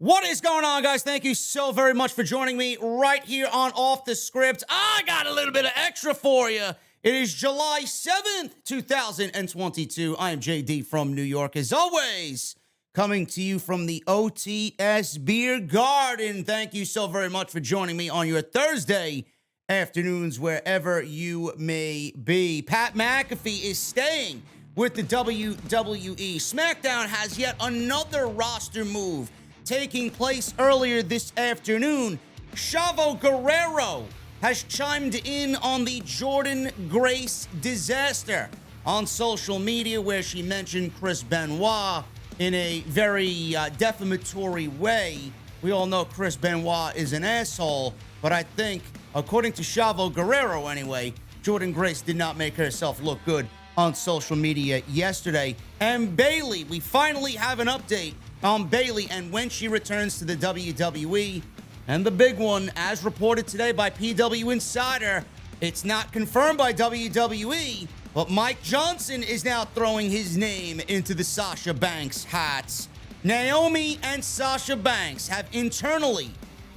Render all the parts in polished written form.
What is going on, guys? Thank you so very much for joining me right here on Off the Script. I got a little bit of extra for you. It is July 7th, 2022. I am JD from New York, as always, coming to you from the OTS Beer Garden. Thank you so very much for joining me on your Thursday afternoons, wherever you may be. Pat McAfee is staying with the WWE. SmackDown has yet another roster move taking place earlier this afternoon. Chavo Guerrero has chimed in on the Jordynne Grace disaster on social media, where she mentioned Chris Benoit in a very defamatory way. We all know Chris Benoit is an asshole, but I think, according to Chavo Guerrero anyway, Jordynne Grace did not make herself look good on social media yesterday. And Bayley, we finally have an update on Bayley and when she returns to the WWE. And the big one, as reported today by PW Insider, it's not confirmed by WWE, but Mike Johnson is now throwing his name into the Sasha Banks hats. Naomi and Sasha Banks have internally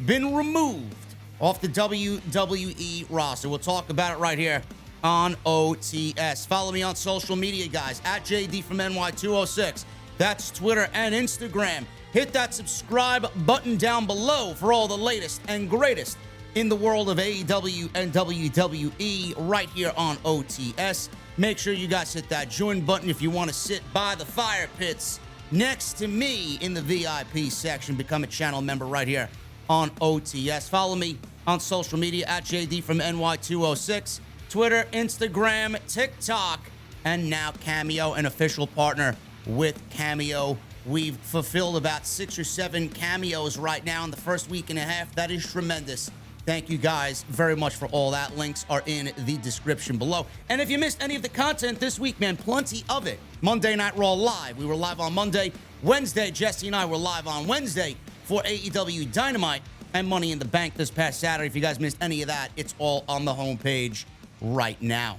been removed off the WWE roster. We'll talk about it right here on OTS. Follow me on social media, guys, at JD from NY206. That's Twitter and Instagram. Hit that subscribe button down below for all the latest and greatest in the world of AEW and WWE right here on OTS. Make sure you guys hit that join button if you want to sit by the fire pits next to me in the VIP section. Become a channel member right here on OTS. Follow me on social media at JD from NY206. Twitter, Instagram, TikTok, and now Cameo, an official partner with Cameo. We've fulfilled about 6 or 7 cameos right now in the first week and a half. That is tremendous. Thank you guys very much for all that. Links are in the description below. And if you missed any of the content this week, man, plenty of it. Monday Night Raw live. We were live on Monday. Wednesday, Jesse and I were live on Wednesday for AEW Dynamite and Money in the Bank this past Saturday. If you guys missed any of that, it's all on the homepage right now.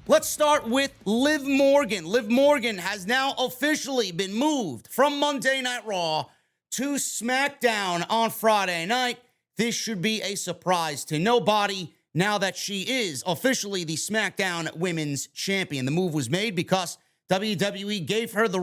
Let's start with Liv Morgan. Liv Morgan has now officially been moved from Monday Night Raw to SmackDown on Friday night. This should be a surprise to nobody now that she is officially the SmackDown Women's Champion. The move was made because WWE gave her the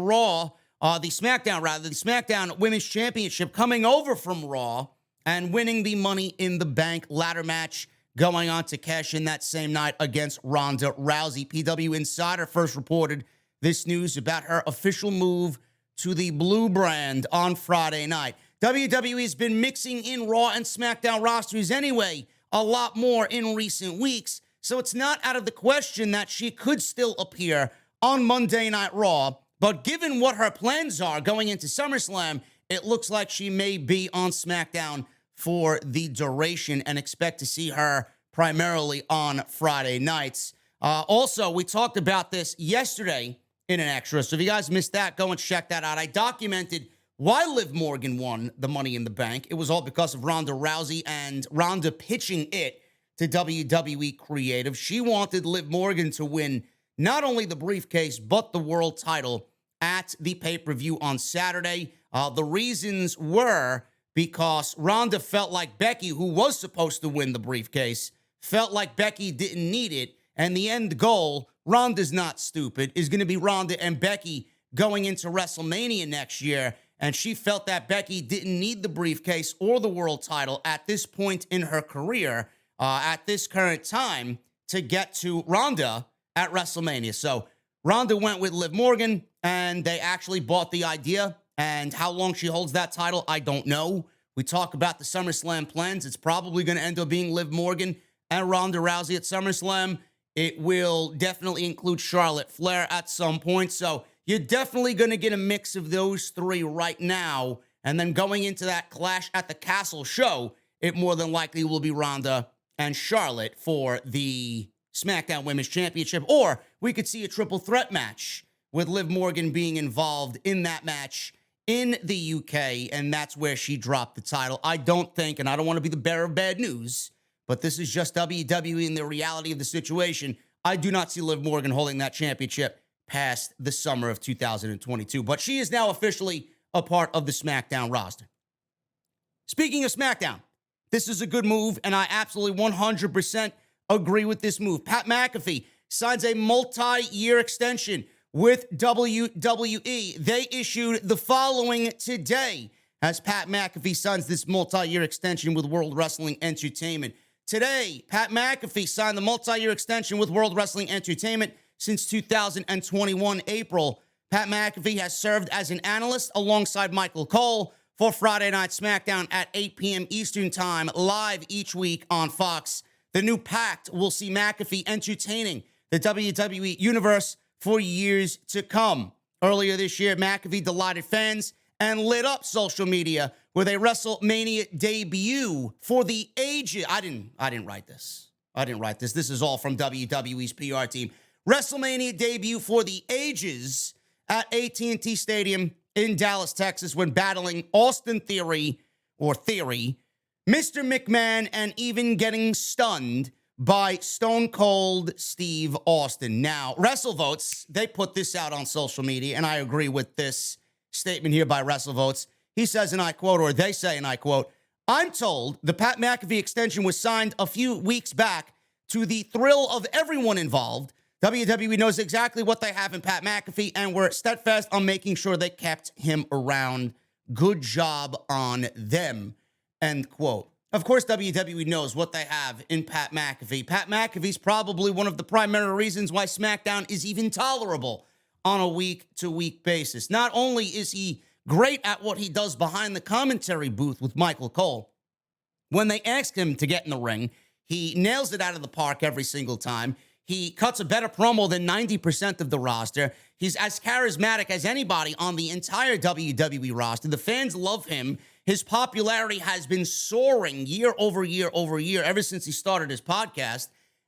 SmackDown Women's Championship, coming over from Raw and winning the Money in the Bank ladder match, going on to cash in that same night against Ronda Rousey. PW Insider first reported this news about her official move to the Blue brand on Friday night. WWE has been mixing in Raw and SmackDown rosters anyway a lot more in recent weeks, so it's not out of the question that she could still appear on Monday Night Raw. But given what her plans are going into SummerSlam, it looks like she may be on SmackDown for the duration, and expect to see her primarily on Friday nights. Also, we talked about this yesterday in an extra, so if you guys missed that, go and check that out. I documented why Liv Morgan won the Money in the Bank. It was all because of Ronda Rousey and Ronda pitching it to WWE Creative. She wanted Liv Morgan to win not only the briefcase, but the world title at the pay-per-view on Saturday. The reasons were because Ronda felt like Becky, who was supposed to win the briefcase, felt like Becky didn't need it. And the end goal, Ronda's not stupid, is going to be Ronda and Becky going into WrestleMania next year. And she felt that Becky didn't need the briefcase or the world title at this point in her career, at this current time, to get to Ronda at WrestleMania. So Ronda went with Liv Morgan, and they actually bought the idea. And how long she holds that title, I don't know. We talk about the SummerSlam plans. It's probably going to end up being Liv Morgan and Ronda Rousey at SummerSlam. It will definitely include Charlotte Flair at some point. So you're definitely going to get a mix of those three right now. And then going into that Clash at the Castle show, it more than likely will be Ronda and Charlotte for the SmackDown Women's Championship. Or we could see a triple threat match with Liv Morgan being involved in that match in the UK, and that's where she dropped the title. I don't think, and I don't want to be the bearer of bad news, but this is just WWE and the reality of the situation. I do not see Liv Morgan holding that championship past the summer of 2022. But she is now officially a part of the SmackDown roster. Speaking of SmackDown, this is a good move, and I absolutely 100% agree with this move. Pat McAfee signs a multi-year extension with WWE. They issued the following today as Pat McAfee signs this multi-year extension with World Wrestling Entertainment. Today, Pat McAfee signed the multi-year extension with World Wrestling Entertainment since 2021 April. Pat McAfee has served as an analyst alongside Michael Cole for Friday Night SmackDown at 8 p.m. Eastern Time, live each week on Fox. The new pact will see McAfee entertaining the WWE Universe for years to come. Earlier this year, McAfee delighted fans and lit up social media with a WrestleMania debut for the ages. I didn't write this. This is all from WWE's PR team. WrestleMania debut for the ages at AT&T Stadium in Dallas, Texas, when battling Austin Theory, Mr. McMahon, and even getting stunned by Stone Cold Steve Austin. Now, WrestleVotes, they put this out on social media, and I agree with this statement here by WrestleVotes. He says, and I quote, or they say, and I quote, "I'm told the Pat McAfee extension was signed a few weeks back to the thrill of everyone involved. WWE knows exactly what they have in Pat McAfee, and we're steadfast on making sure they kept him around. Good job on them." End quote. Of course, WWE knows what they have in Pat McAfee. Pat McAfee's probably one of the primary reasons why SmackDown is even tolerable on a week-to-week basis. Not only is he great at what he does behind the commentary booth with Michael Cole, when they ask him to get in the ring, he nails it out of the park every single time. He cuts a better promo than 90% of the roster. He's as charismatic as anybody on the entire WWE roster. The fans love him. His popularity has been soaring year over year over year ever since he started his podcast.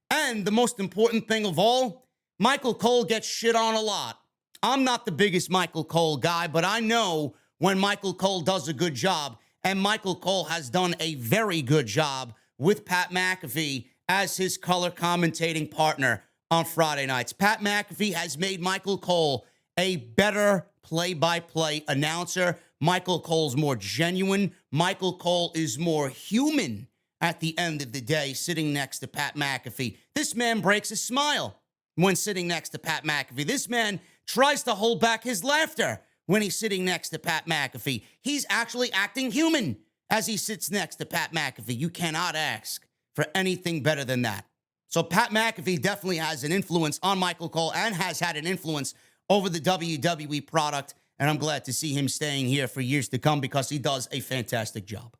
And the most important thing of all, Michael Cole gets shit on a lot. I'm not the biggest Michael Cole guy, but I know when Michael Cole does a good job, and Michael Cole has done a very good job with Pat McAfee as his color commentating partner on Friday nights. Pat McAfee has made Michael Cole a better play-by-play announcer. Michael Cole's more genuine. Michael Cole is more human at the end of the day, sitting next to Pat McAfee. This man breaks a smile when sitting next to Pat McAfee. This man tries to hold back his laughter when he's sitting next to Pat McAfee. He's actually acting human as he sits next to Pat McAfee. You cannot ask for anything better than that. So Pat McAfee definitely has an influence on Michael Cole and has had an influence over the WWE product, and I'm glad to see him staying here for years to come because he does a fantastic job.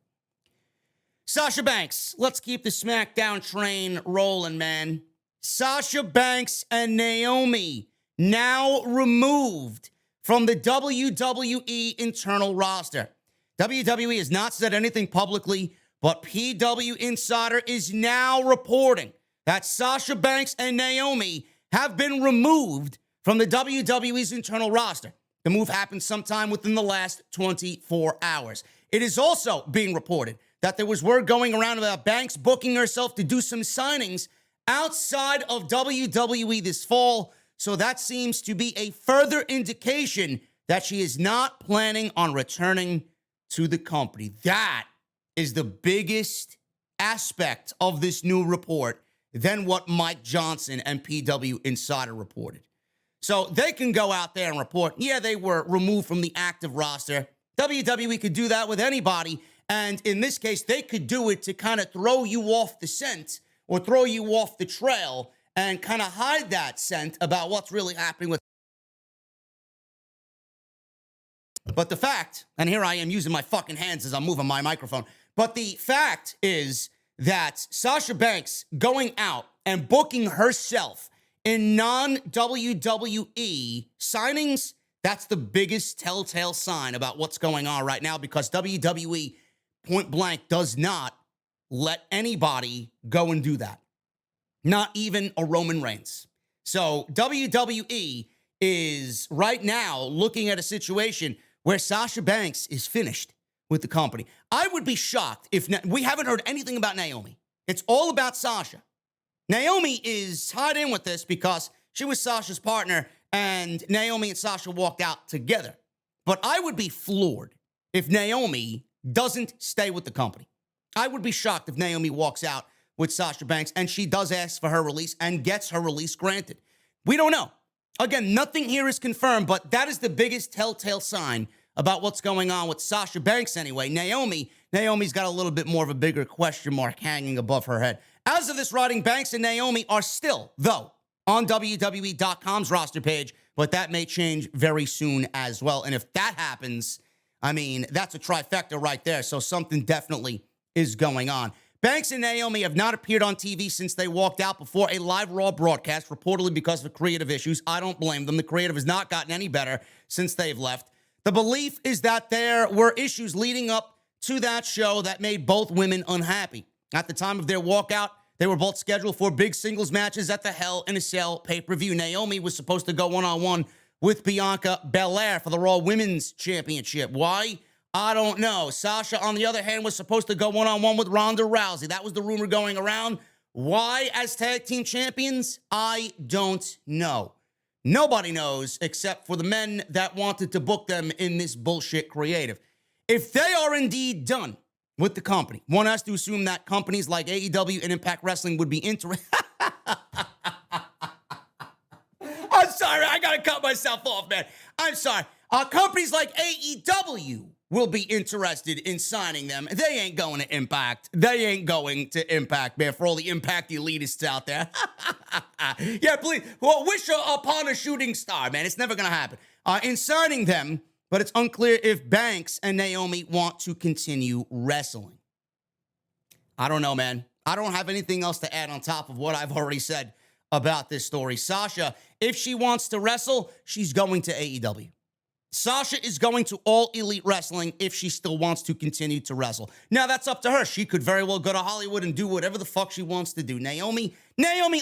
Sasha Banks, let's keep the SmackDown train rolling, man. Sasha Banks and Naomi now removed from the WWE internal roster. WWE has not said anything publicly, but PW Insider is now reporting that Sasha Banks and Naomi have been removed from the WWE's internal roster. The move happened sometime within the last 24 hours. It is also being reported that there was word going around about Banks booking herself to do some signings outside of WWE this fall. So that seems to be a further indication that she is not planning on returning to the company. That is the biggest aspect of this new report than what Mike Johnson and PW Insider reported. So they can go out there and report, yeah, they were removed from the active roster. WWE could do that with anybody. And in this case, they could do it to kind of throw you off the scent or throw you off the trail and kind of hide that scent about what's really happening with. But the fact, and here I am using my fucking hands as I'm moving my microphone, but the fact is that Sasha Banks going out and booking herself in non-WWE signings, that's the biggest telltale sign about what's going on right now because WWE point blank does not let anybody go and do that. Not even a Roman Reigns. So WWE is right now looking at a situation where Sasha Banks is finished with the company. I would be shocked if we haven't heard anything about Naomi. It's all about Sasha. Naomi is tied in with this because she was Sasha's partner and Naomi and Sasha walked out together. But I would be floored if Naomi doesn't stay with the company. I would be shocked if Naomi walks out with Sasha Banks and she does ask for her release and gets her release granted. We don't know. Again, nothing here is confirmed, but that is the biggest telltale sign about what's going on with Sasha Banks anyway. Naomi's got a little bit more of a bigger question mark hanging above her head. As of this writing, Banks and Naomi are still, though, on WWE.com's roster page, but that may change very soon as well. And if that happens, I mean, that's a trifecta right there. So something definitely is going on. Banks and Naomi have not appeared on TV since they walked out before a live Raw broadcast, reportedly because of creative issues. I don't blame them. The creative has not gotten any better since they've left. The belief is that there were issues leading up to that show that made both women unhappy. At the time of their walkout, they were both scheduled for big singles matches at the Hell in a Cell pay-per-view. Naomi was supposed to go one-on-one with Bianca Belair for the Raw Women's Championship. Why? I don't know. Sasha, on the other hand, was supposed to go one-on-one with Ronda Rousey. That was the rumor going around. Why as tag team champions? I don't know. Nobody knows except for the men that wanted to book them in this bullshit creative. If they are indeed done with the company, one has to assume that companies like AEW and Impact Wrestling would be interested. I'm sorry, I gotta cut myself off, man. I'm sorry. Companies like AEW will be interested in signing them. They ain't going to Impact. They ain't going to Impact, man, for all the Impact elitists out there. Yeah, please. Well, wish upon a shooting star, man. It's never going to happen. In signing them, but it's unclear if Banks and Naomi want to continue wrestling. I don't know, man. I don't have anything else to add on top of what I've already said about this story. Sasha, if she wants to wrestle, she's going to AEW. Sasha is going to All Elite Wrestling if she still wants to continue to wrestle. Now, that's up to her. She could very well go to Hollywood and do whatever the fuck she wants to do. Naomi,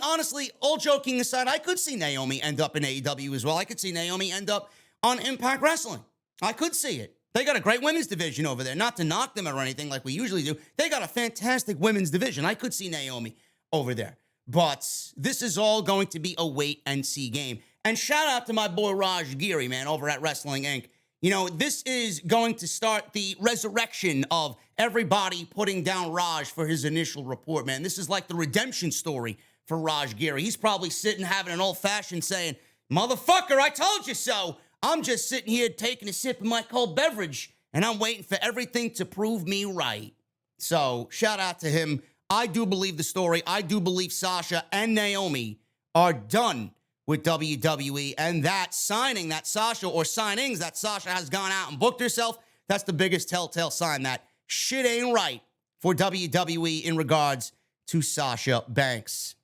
honestly, all joking aside, I could see Naomi end up in AEW as well. I could see Naomi end up on Impact Wrestling. I could see it. They got a great women's division over there. Not to knock them or anything like we usually do. They got a fantastic women's division. I could see Naomi over there. But this is all going to be a wait-and-see game. And shout out to my boy Raj Giri, man, over at Wrestling Inc. You know, this is going to start the resurrection of everybody putting down Raj for his initial report, man. This is like the redemption story for Raj Giri. He's probably sitting having an old-fashioned saying, motherfucker, I told you so. I'm just sitting here taking a sip of my cold beverage, and I'm waiting for everything to prove me right. So, shout out to him. I do believe the story. I do believe Sasha and Naomi are done with WWE, and that signing that Sasha, or signings that Sasha has gone out and booked herself, that's the biggest telltale sign that shit ain't right for WWE in regards to Sasha Banks.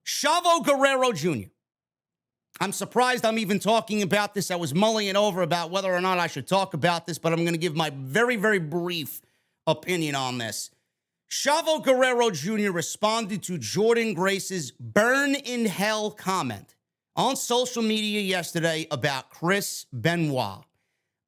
Chavo Guerrero Jr. I'm surprised I'm even talking about this. I was mulling it over about whether or not I should talk about this, but I'm going to give my very, very brief opinion on this. Chavo Guerrero Jr. responded to Jordynne Grace's burn in hell comment on social media yesterday about Chris Benoit.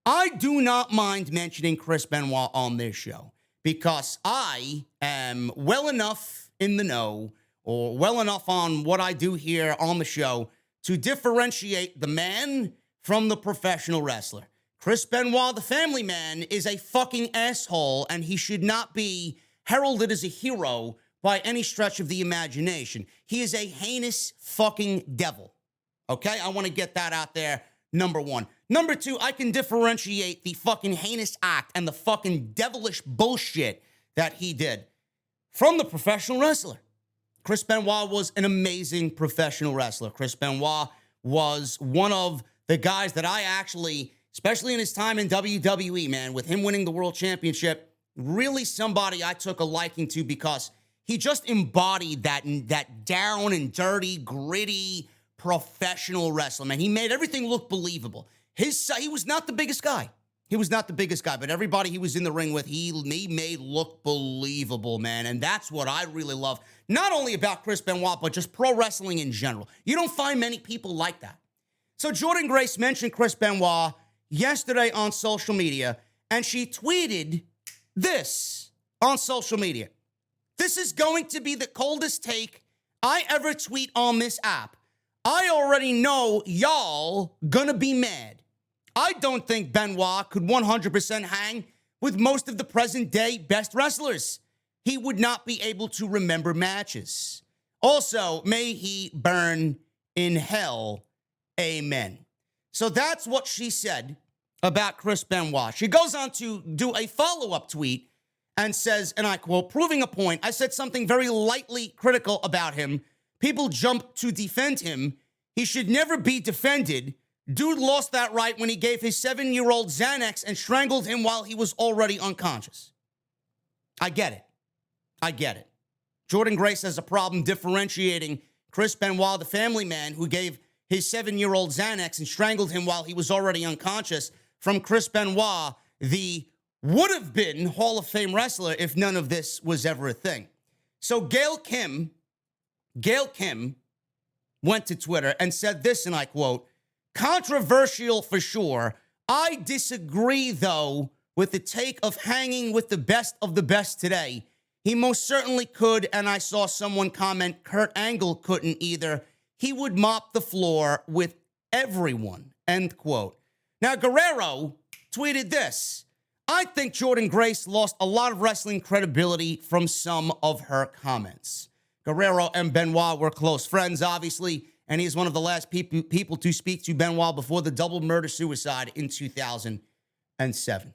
I do not mind mentioning Chris Benoit on this show because I am well enough in the know, or well enough on what I do here on the show, to differentiate the man from the professional wrestler. Chris Benoit, the family man, is a fucking asshole, and he should not be heralded as a hero by any stretch of the imagination. He is a heinous fucking devil. Okay? I want to get that out there, number one. Number two, I can differentiate the fucking heinous act and the fucking devilish bullshit that he did from the professional wrestler. Chris Benoit was an amazing professional wrestler. Chris Benoit was one of the guys that I actually, especially in his time in WWE, man, with him winning the world championship, really somebody I took a liking to because he just embodied that down and dirty, gritty, professional wrestler, man. He made everything look believable. He was not the biggest guy. He was not the biggest guy, but everybody he was in the ring with, he made look believable, man. And that's what I really love, not only about Chris Benoit, but just pro wrestling in general. You don't find many people like that. So Jordynne Grace mentioned Chris Benoit yesterday on social media, and she tweeted this on social media. This is going to be the coldest take I ever tweet on this app. I already know y'all gonna be mad. I don't think Benoit could 100% hang with most of the present day best wrestlers. He would not be able to remember matches. Also, may he burn in hell. Amen. So that's what she said about Chris Benoit. She goes on to do a follow-up tweet and says, and I quote, proving a point, I said something very lightly critical about him. People jump to defend him. He should never be defended. Dude lost that right when he gave his 7-year-old Xanax and strangled him while he was already unconscious. I get it. I get it. Jordynne Grace has a problem differentiating Chris Benoit, the family man who gave his 7-year-old Xanax and strangled him while he was already unconscious, from Chris Benoit, the would-have-been Hall of Fame wrestler if none of this was ever a thing. So Gail Kim went to Twitter and said this, and I quote, controversial for sure. I disagree, though, with the take of hanging with the best of the best today. He most certainly could, and I saw someone comment Kurt Angle couldn't either. He would mop the floor with everyone, end quote. Now, Guerrero tweeted this. I think Jordynne Grace lost a lot of wrestling credibility from some of her comments. Guerrero and Benoit were close friends, obviously, and he's one of the last people to speak to Benoit before the double murder-suicide in 2007.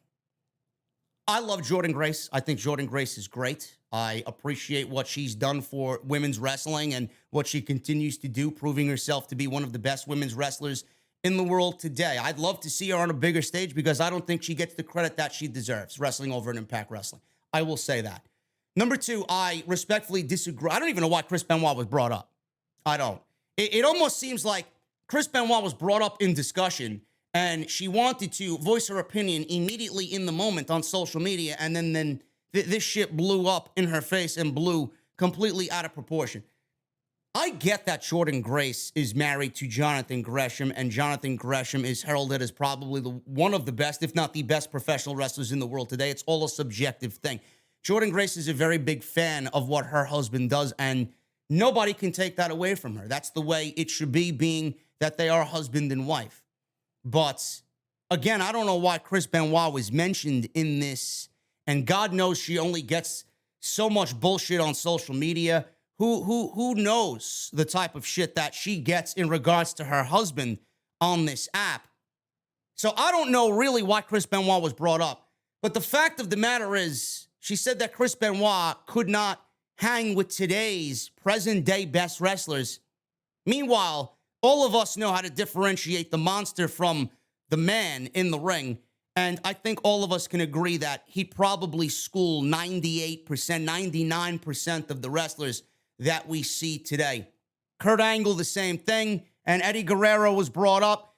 I love Jordynne Grace. I think Jordynne Grace is great. I appreciate what she's done for women's wrestling and what she continues to do, proving herself to be one of the best women's wrestlers in the world today. I'd love to see her on a bigger stage because I don't think she gets the credit that she deserves wrestling over in Impact Wrestling. I will say that. Number two, I respectfully disagree. I don't even know why Chris Benoit was brought up. I don't. It almost seems like Chris Benoit was brought up in discussion and she wanted to voice her opinion immediately in the moment on social media, and then this shit blew up in her face and blew completely out of proportion. I get that Jordynne Grace is married to Jonathan Gresham, and Jonathan Gresham is heralded as probably one of the best, if not the best, professional wrestlers in the world today. It's all a subjective thing. Jordynne Grace is a very big fan of what her husband does, and nobody can take that away from her. That's the way it should be, being that they are husband and wife. But, again, I don't know why Chris Benoit was mentioned in this, and God knows she only gets so much bullshit on social media. Who knows the type of shit that she gets in regards to her husband on this app. So I don't know really why Chris Benoit was brought up. But the fact of the matter is, she said that Chris Benoit could not hang with today's present-day best wrestlers. Meanwhile, all of us know how to differentiate the monster from the man in the ring. And I think all of us can agree that he probably schooled 98%, 99% of the wrestlers that we see today. Kurt Angle, the same thing. And Eddie Guerrero was brought up.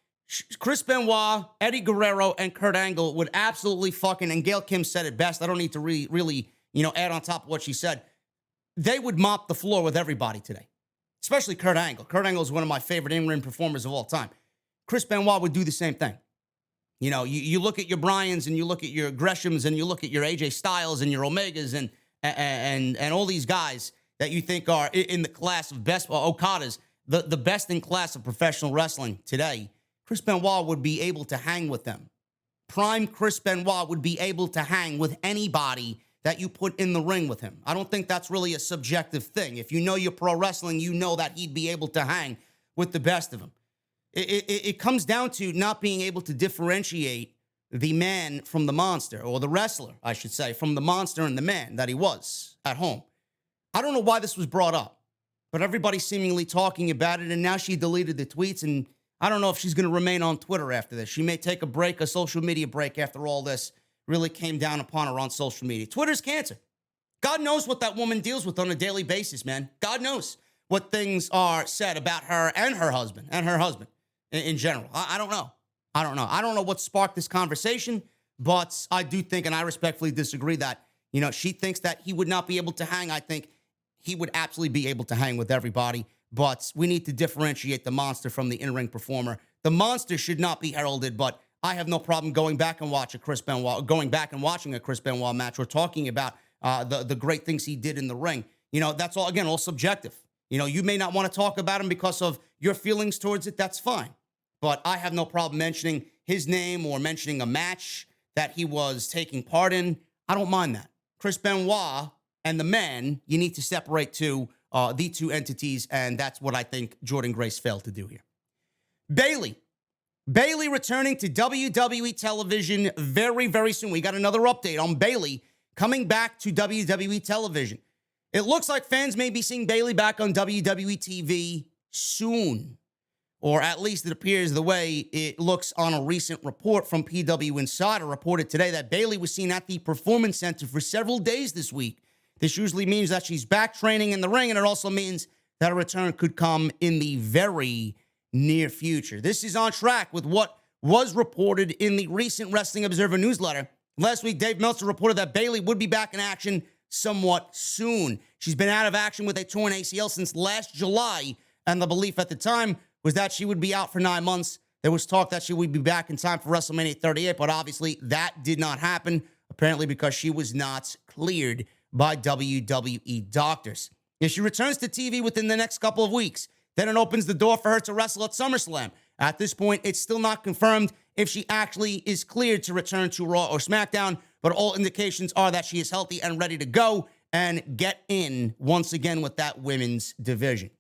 Chris Benoit, Eddie Guerrero, and Kurt Angle would absolutely fucking, and Gail Kim said it best. I don't need to really add on top of what she said. They would mop the floor with everybody today, especially Kurt Angle. Kurt Angle is one of my favorite in-ring performers of all time. Chris Benoit would do the same thing. You know, you look at your Bryans and you look at your Greshams and you look at your AJ Styles and your Omegas and all these guys that you think are in the class of best, Okadas, the best in class of professional wrestling today. Chris Benoit would be able to hang with them. Prime Chris Benoit would be able to hang with anybody that you put in the ring with him. I don't think that's really a subjective thing. If you know your pro wrestling, you know that he'd be able to hang with the best of them. It comes down to not being able to differentiate the man from the monster, or the wrestler, I should say, from the monster and the man that he was at home. I don't know why this was brought up, but everybody's seemingly talking about it, and now she deleted the tweets, and I don't know if she's going to remain on Twitter after this. She may take a break, a social media break, after all this really came down upon her on social media. Twitter's cancer. God knows what that woman deals with on a daily basis, man. God knows what things are said about her and her husband in general. I don't know. I don't know what sparked this conversation, but I do think, and I respectfully disagree, that, she thinks that he would not be able to hang. I think he would absolutely be able to hang with everybody, but we need to differentiate the monster from the in-ring performer. The monster should not be heralded, but I have no problem going back and watching a Chris Benoit match, or talking about the great things he did in the ring. That's all, again, all subjective. You may not want to talk about him because of your feelings towards it. That's fine. but I have no problem mentioning his name or mentioning a match that he was taking part in. I don't mind that. Chris Benoit and the man, you need to separate the two entities, and that's what I think Jordynne Grace failed to do here. Bayley returning to WWE television very, very soon. We got another update on Bayley coming back to WWE television. It looks like fans may be seeing Bayley back on WWE TV soon, or at least it appears the way it looks on a recent report from PW Insider reported today that Bayley was seen at the Performance Center for several days this week. This usually means that she's back training in the ring, and it also means that a return could come in the very near future. This is on track with what was reported in the recent Wrestling Observer newsletter. Last week, Dave Meltzer reported that Bayley would be back in action somewhat soon. She's been out of action with a torn ACL since last July, and the belief at the time was that she would be out for 9 months. There was talk that she would be back in time for WrestleMania 38, but obviously that did not happen, apparently because she was not cleared by WWE doctors. If she returns to TV within the next couple of weeks, then it opens the door for her to wrestle at SummerSlam. At this point, it's still not confirmed if she actually is cleared to return to Raw or SmackDown, but all indications are that she is healthy and ready to go and get in once again with that women's division.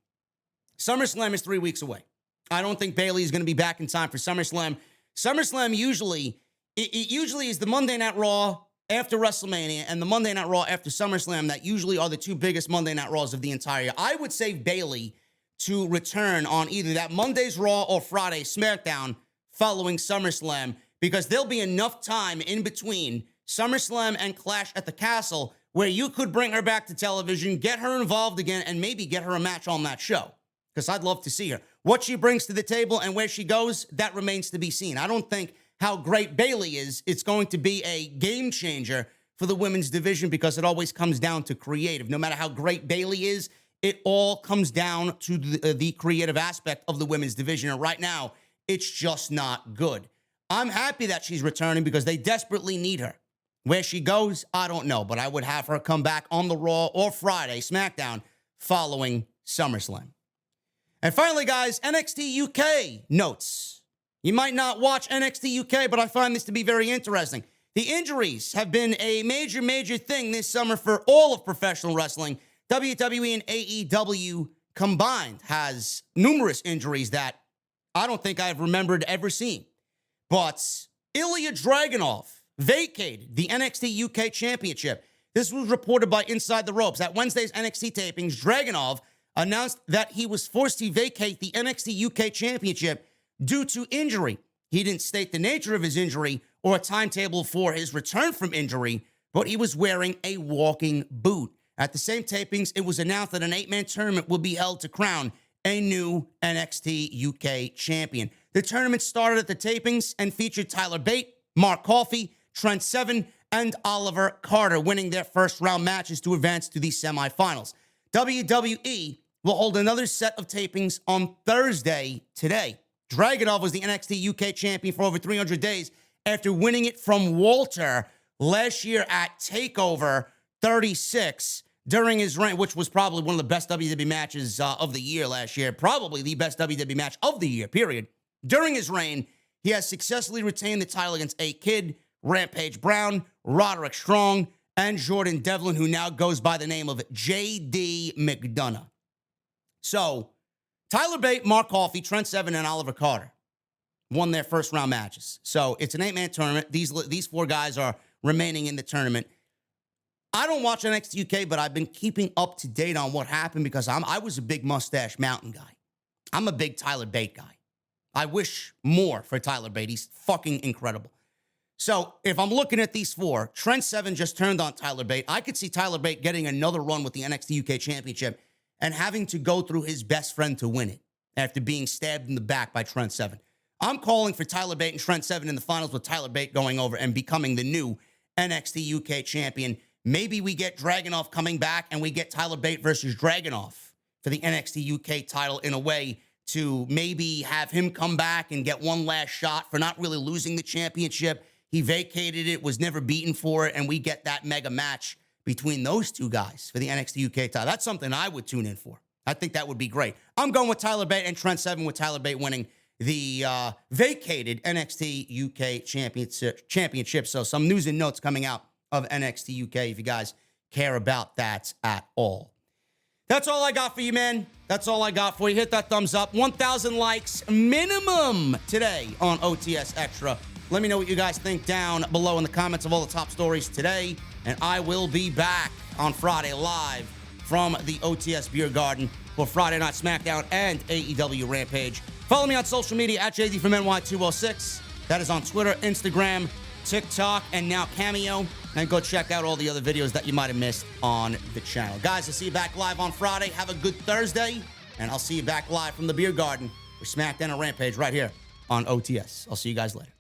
SummerSlam is 3 weeks away. I don't think Bayley is going to be back in time for SummerSlam. SummerSlam usually is the Monday Night Raw after WrestleMania and the Monday Night Raw after SummerSlam. That usually are the two biggest Monday Night Raws of the entire year. I would save Bayley to return on either that Monday's Raw or Friday SmackDown following SummerSlam, because there'll be enough time in between SummerSlam and Clash at the Castle where you could bring her back to television, get her involved again, and maybe get her a match on that show, because I'd love to see her. What she brings to the table and where she goes, that remains to be seen. I don't think how great Bayley is, it's going to be a game changer for the women's division, because it always comes down to creative. No matter how great Bayley is, it all comes down to the creative aspect of the women's division. And right now, it's just not good. I'm happy that she's returning because they desperately need her. Where she goes, I don't know, but I would have her come back on the Raw or Friday SmackDown following SummerSlam. And finally, guys, NXT UK notes. You might not watch NXT UK, but I find this to be very interesting. The injuries have been a major, major thing this summer for all of professional wrestling. WWE and AEW combined has numerous injuries that I don't think I've remembered ever seeing. But Ilya Dragunov vacated the NXT UK Championship. This was reported by Inside the Ropes. At Wednesday's NXT tapings, Dragunov announced that he was forced to vacate the NXT UK Championship due to injury. He didn't state the nature of his injury or a timetable for his return from injury, but he was wearing a walking boot. At the same tapings, it was announced that an 8-man tournament will be held to crown a new NXT UK champion. The tournament started at the tapings and featured Tyler Bate, Mark Coffey, Trent Seven, and Oliver Carter winning their first round matches to advance to the semifinals. WWE will hold another set of tapings on Thursday today. Dragunov was the NXT UK champion for over 300 days after winning it from Walter last year at TakeOver 36 during his reign, which was probably one of the best WWE matches of the year last year. Probably the best WWE match of the year, period. During his reign, he has successfully retained the title against A-Kid, Rampage Brown, Roderick Strong, and Jordan Devlin, who now goes by the name of J.D. McDonough. So, Tyler Bate, Mark Coffey, Trent Seven, and Oliver Carter won their first round matches. So, it's an 8-man tournament. These four guys are remaining in the tournament. I don't watch NXT UK, but I've been keeping up to date on what happened because I was a big Mustache Mountain guy. I'm a big Tyler Bate guy. I wish more for Tyler Bate. He's fucking incredible. So if I'm looking at these four, Trent Seven just turned on Tyler Bate. I could see Tyler Bate getting another run with the NXT UK Championship and having to go through his best friend to win it after being stabbed in the back by Trent Seven. I'm calling for Tyler Bate and Trent Seven in the finals with Tyler Bate going over and becoming the new NXT UK champion. Maybe we get Dragunov coming back and we get Tyler Bate versus Dragunov for the NXT UK title in a way to maybe have him come back and get one last shot for not really losing the championship. He vacated it, was never beaten for it, and we get that mega match between those two guys for the NXT UK title. That's something I would tune in for. I think that would be great. I'm going with Tyler Bate and Trent Seven with Tyler Bate winning the vacated NXT UK championship. So some news and notes coming out of NXT UK if you guys care about that at all. That's all I got for you, man. That's all I got for you. Hit that thumbs up. 1,000 likes minimum today on OTS Extra. Let me know what you guys think down below in the comments of all the top stories today. And I will be back on Friday live from the OTS Beer Garden for Friday Night SmackDown and AEW Rampage. Follow me on social media at JD from NY206. That is on Twitter, Instagram, TikTok, and now Cameo. And go check out all the other videos that you might have missed on the channel. Guys, I'll see you back live on Friday. Have a good Thursday. And I'll see you back live from the Beer Garden for SmackDown and Rampage right here on OTS. I'll see you guys later.